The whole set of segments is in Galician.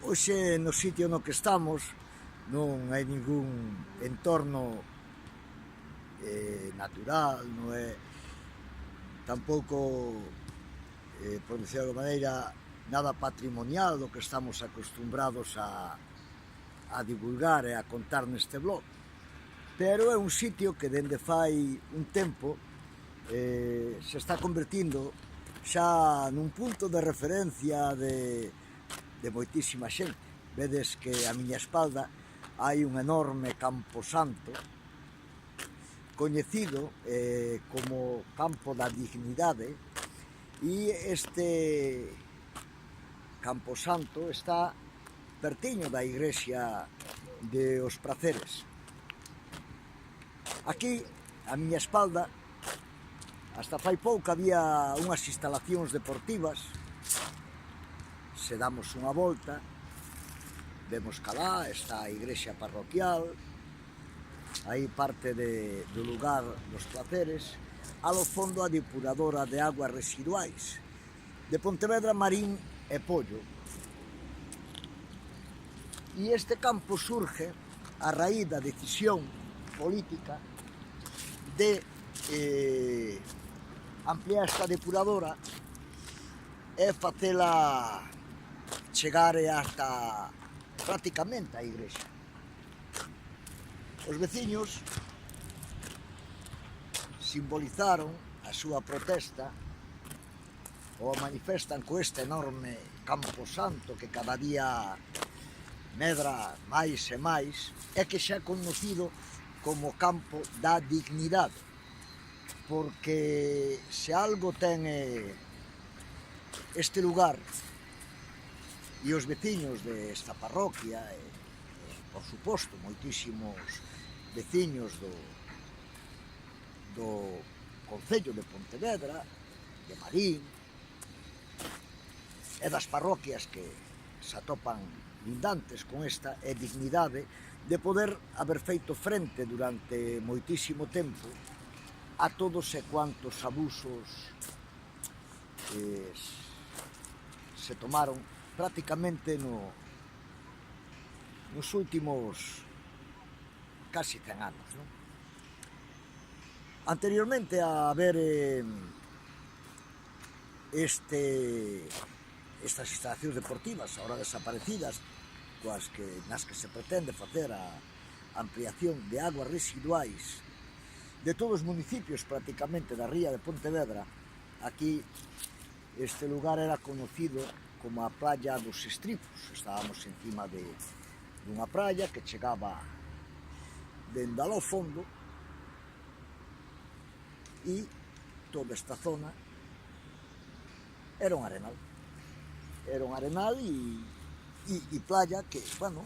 Hoxe no sitio no que estamos non hai ningún entorno natural, non é tampouco, por decir de alguma maneira, nada patrimonial do que estamos acostumbrados a divulgar e a contar neste blog. Pero é un sitio que dende fai un tempo se está convertindo xa nun punto de referencia de moitísima xente. Vedes que a miña espalda hai un enorme camposanto coñecido como Campo da Dignidade, e este camposanto está pertiño da igrexa de Os Praceres. Aquí, a miña espalda, hasta fai pouco había unhas instalacións deportivas. Se damos unha volta, vemos que alá está a igrexa parroquial, aí parte do lugar dos Praceres, ao fondo a depuradora de aguas residuais de Pontevedra, Marín e Pollo. E este campo surge a raíz da decisión política de ampliar esta depuradora e facela chegar hasta prácticamente a igrexa. Os veciños simbolizaron a súa protesta ou manifestan co este enorme camposanto que cada día medra máis e máis, e que xa é conocido como Campo da Dignidade, porque se algo ten este lugar e os veciños desta parroquia e por suposto moitísimos veciños do concello de Pontevedra, de Marín e das parroquias que se atopan lindantes con esta dignidade de poder haber feito frente durante moitísimo tempo a todos e cuantos abusos se tomaron prácticamente nos últimos casi 100 anos, non? Anteriormente a haber estas instalacións deportivas, ahora desaparecidas, nas que se pretende facer a ampliación de aguas residuais de todos os municipios prácticamente da ría de Pontevedra, aquí este lugar era conocido como a Praia dos Estripos. Estábamos encima dunha praia que chegaba dende aló fondo, e toda esta zona era un arenal. Era un arenal e playa que, bueno,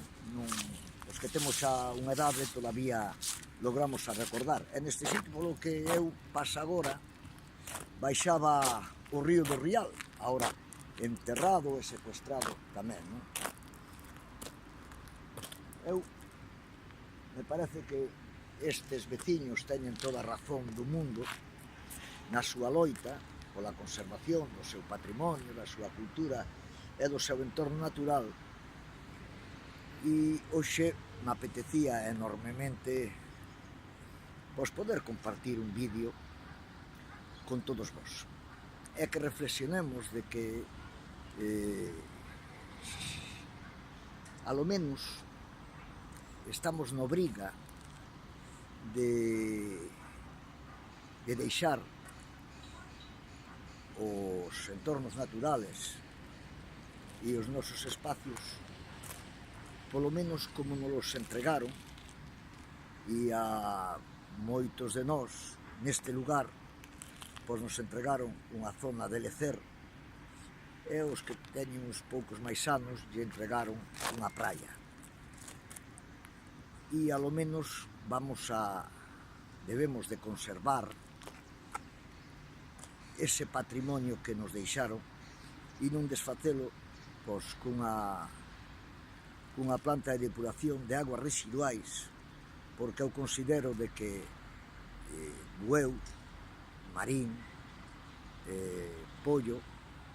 os que temos xa unha edade todavía logramos a recordar. E neste sitio, polo que eu pasa agora, baixaba o río do Rial, agora enterrado e secuestrado tamén, non? Me parece que estes veciños teñen toda a razón do mundo na súa loita pola conservación do seu patrimonio, da súa cultura e do seu entorno natural, e hoxe me apetecía enormemente poder compartir un vídeo con todos vos e que reflexionemos de que alo menos estamos no obriga de deixar os entornos naturales e os nosos espacios polo menos como nos los entregaron, e a moitos de nós neste lugar pois nos entregaron unha zona de lecer, e os que teñen uns poucos máis anos lle entregaron unha praia. E alo menos debemos de conservar ese patrimonio que nos deixaron e non desfacelo pois cunha planta de depuración de aguas residuais, porque eu considero de que Bueu, Marín, Pollo,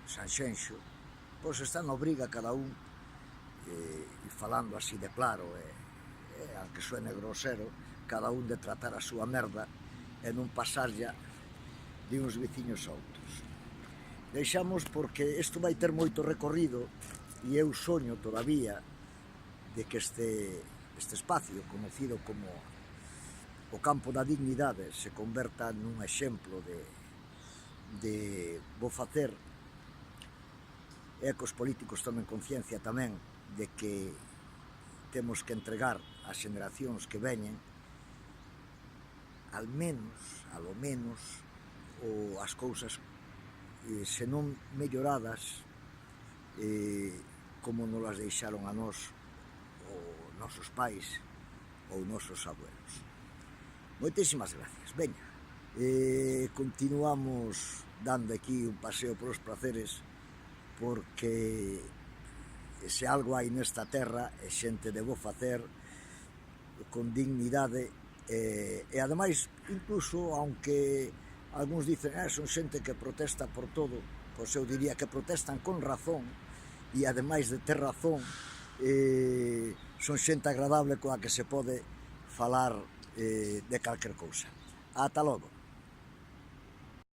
Sanxenxo, pois está na obriga cada un e falando así de claro, aunque suene grosero, cada un de tratar a súa merda e non pasarlla de uns veciños a outros. Deixamos porque isto vai ter moito recorrido e eu soño todavía de que este espacio conocido como o campo da dignidade se converta nun exemplo de bo facer e que os políticos tomen conciencia tamén de que temos que entregar ás xeneracións que veñen al menos as cousas se non melloradas como nos las deixaron a nós os nosos pais ou nosos abuelos. Moitísimas gracias. Veña, continuamos dando aquí un paseo polos placeres, porque se algo hai nesta terra é xente de bo facer, con dignidade, e ademais, incluso, aunque algúns dicen son xente que protesta por todo, pois eu diría que protestan con razón, e ademais de ter razón, son xente agradable coa que se pode falar de calquer cousa. Ata logo.